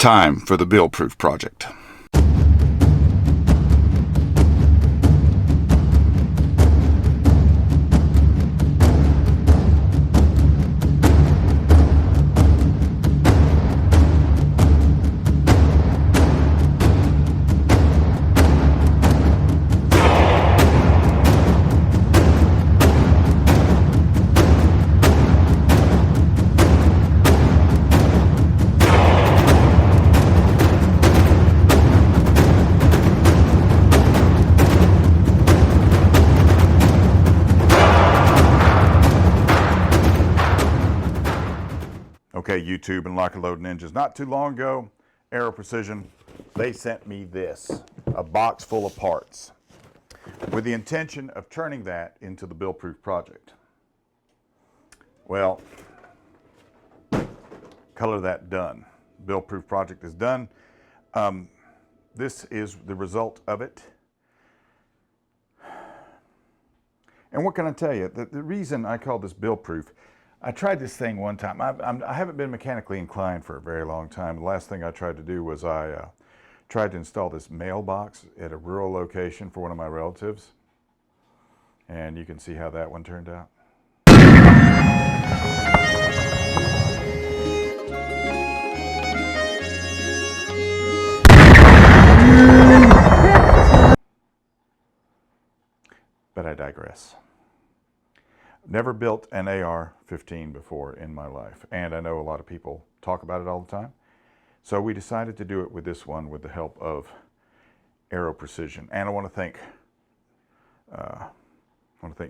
Time for the Bill Proof Project. Okay, YouTube and Lock and Load Ninjas. Not too long ago, Aero Precision, they sent me this, a box full of parts, with the intention of turning that into the Bill Proof Project. Well, color that done. Bill Proof Project is done. This is the result of it. And what can I tell you? The reason I call this Bill Proof, I tried this thing one time. I haven't been mechanically inclined for a very long time. The last thing I tried to do was I tried to install this mailbox at a rural location for one of my relatives. And you can see how that one turned out. But I digress. Never built an AR-15 before in my life, and I know a lot of people talk about it all the time. So we decided to do it with this one with the help of Aero Precision. And I want to thank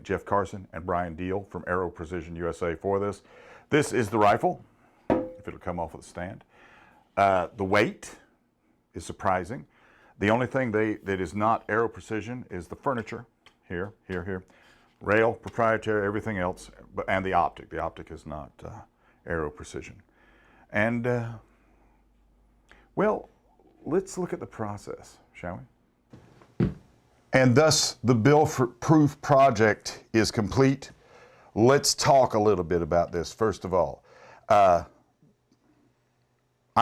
Jeff Carson and Brian Deal from Aero Precision USA for this. This is the rifle, if it'll come off of the stand. The weight is surprising. The only thing that is not Aero Precision is the furniture. Here. Rail, proprietary, everything else, and the optic. The optic is not Aero Precision. And, well, let's look at the process, shall we? And thus, the Bill Proof Project is complete. Let's talk a little bit about this. First of all, I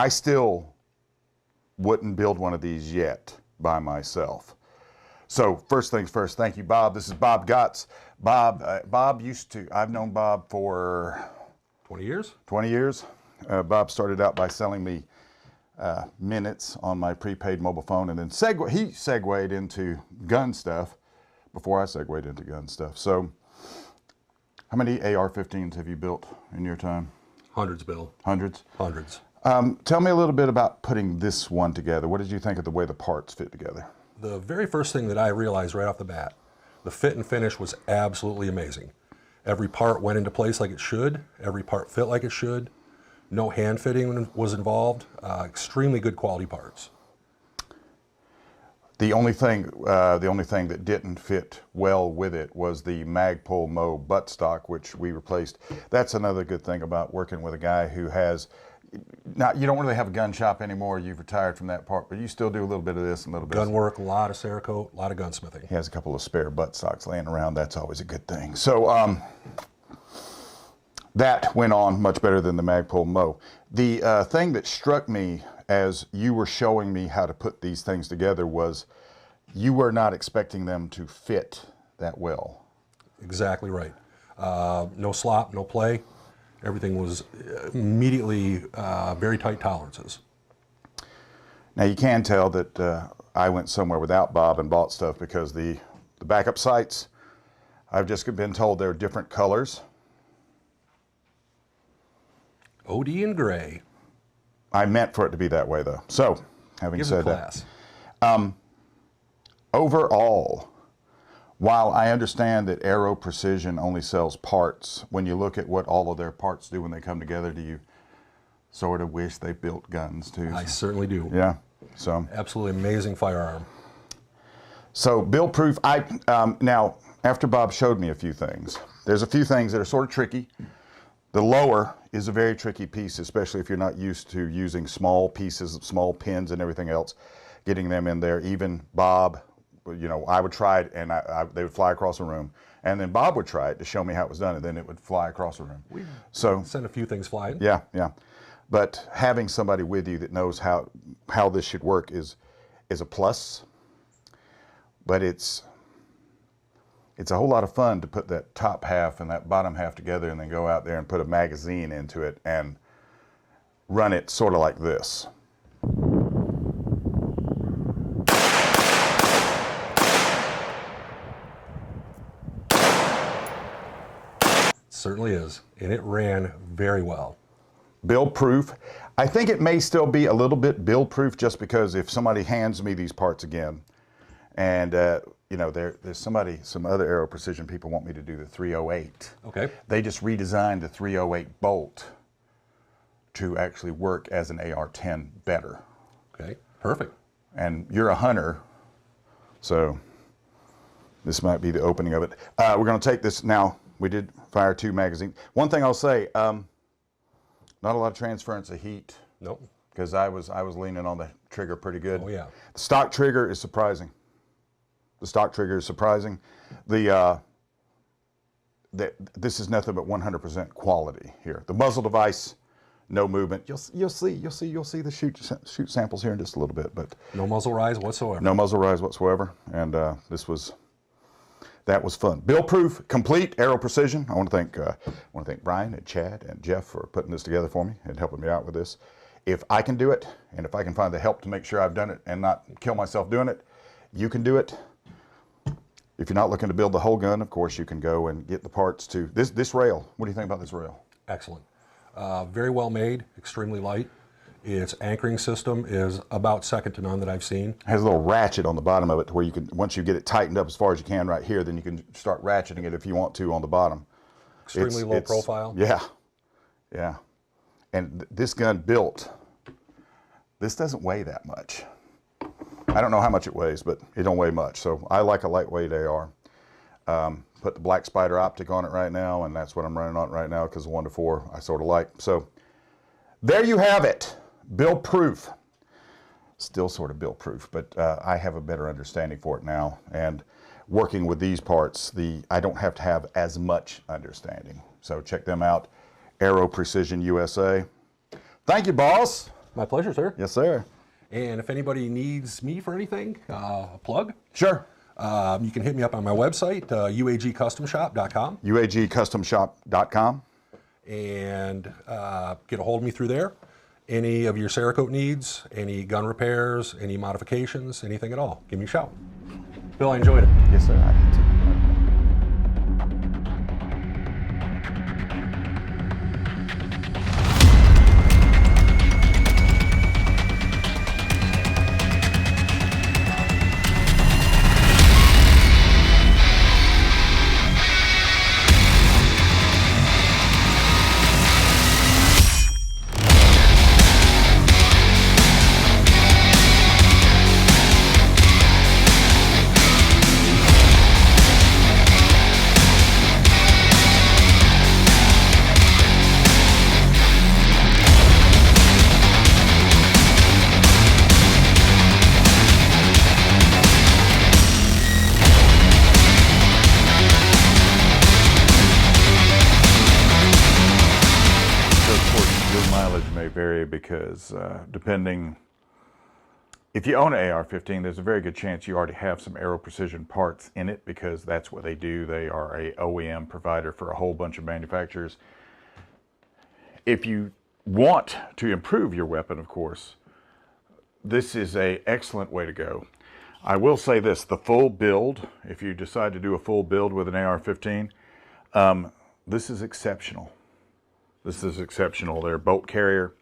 still wouldn't build one of these yet by myself. So first things first, thank you, Bob. This is Bob Gotts. Bob I've known Bob for 20 years. 20 years. Bob started out by selling me minutes on my prepaid mobile phone, and then he segued into gun stuff before I segued into gun stuff. So how many AR-15s have you built in your time? Hundreds, Bill. Hundreds? Hundreds. Tell me a little bit about putting this one together. What did you think of the way the parts fit together? The very first thing that I realized right off the bat, the fit and finish was absolutely amazing. Every part went into place like it should. Every part fit like it should. No hand fitting was involved. Extremely good quality parts. The only thing that didn't fit well with it was the Magpul Mo buttstock, which we replaced. That's another good thing about working with a guy who has. Now, you don't really have a gun shop anymore. You've retired from that part, but you still do a little bit of this and a little bit Gun work, a lot of Cerakote, a lot of gunsmithing. He has a couple of spare buttstocks laying around. That's always a good thing. So that went on much better than the Magpul Mo. The thing that struck me as you were showing me how to put these things together was you were not expecting them to fit that well. Exactly right. No slop, no play. Everything was immediately very tight tolerances. Now you can tell that I went somewhere without Bob and bought stuff because the backup sights, I've just been told they're different colors. OD and gray. I meant for it to be that way though. So, having said that, overall, while I understand that Aero Precision only sells parts, when you look at what all of their parts do when they come together, do you sort of wish they built guns too? I certainly do. Yeah. So absolutely amazing firearm. So Bill Proof, now after Bob showed me a few things, there's a few things that are sort of tricky. The lower is a very tricky piece, especially if you're not used to using small pieces, small pins and everything else, getting them in there. Even Bob, you know, I would try it and they would fly across the room. And then Bob would try it to show me how it was done, and then it would fly across the room. We sent a few things flying. Yeah, yeah. But having somebody with you that knows how this should work is a plus. But it's a whole lot of fun to put that top half and that bottom half together and then go out there and put a magazine into it and run it sort of like this. Certainly is, and it ran very well. Build proof. I think it may still be a little bit build proof, just because if somebody hands me these parts again, and you know, there's some other Aero Precision people want me to do the 308. Okay. They just redesigned the 308 bolt to actually work as an AR-10 better. Okay, perfect. And you're a hunter, so this might be the opening of it. We're going to take this now. We did fire 2 magazines. One thing I'll say, not a lot of transference of heat. Nope. Because I was leaning on the trigger pretty good. Oh yeah. The stock trigger is surprising. The stock trigger is surprising. This is nothing but 100% quality here. The muzzle device, no movement. You'll see the shoot samples here in just a little bit, but no muzzle rise whatsoever. No muzzle rise whatsoever, and that was fun. Build proof, complete, Aero Precision. I want to thank Brian and Chad and Jeff for putting this together for me and helping me out with this. If I can do it, and if I can find the help to make sure I've done it and not kill myself doing it, you can do it. If you're not looking to build the whole gun, of course, you can go and get the parts to this rail. What do you think about this rail? Excellent. Very well made, extremely light. Its anchoring system is about second to none that I've seen. It has a little ratchet on the bottom of it to where you can, once you get it tightened up as far as you can right here, then you can start ratcheting it if you want to on the bottom. Extremely low profile. Yeah, yeah. And this gun built, this doesn't weigh that much. I don't know how much it weighs, but it don't weigh much. So I like a lightweight AR. Put the Black Spider optic on it right now, and that's what I'm running on right now because 1-4 I sort of like. So there you have it. Build proof. Still sort of build proof, but I have a better understanding for it now. And working with these parts, I don't have to have as much understanding. So check them out, Aero Precision USA. Thank you, boss. My pleasure, sir. Yes, sir. And if anybody needs me for anything, a plug, Sure. you can hit me up on my website, uagcustomshop.com. uagcustomshop.com. And get a hold of me through there. Any of your Cerakote needs, any gun repairs, any modifications, anything at all, give me a shout. Bill, I enjoyed it. Yes, sir. I did too. Vary because depending, if you own an AR-15, there's a very good chance you already have some Aero Precision parts in it because that's what they do. They are a OEM provider for a whole bunch of manufacturers. If you want to improve your weapon, of course, this is an excellent way to go. I will say this, the full build, if you decide to do a full build with an AR-15, this is exceptional. This is exceptional. Their bolt carrier,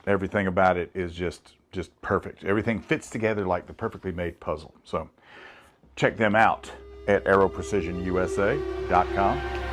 everything about it is just perfect. Everything fits together like the perfectly made puzzle. So check them out at AeroPrecsionUSA.com.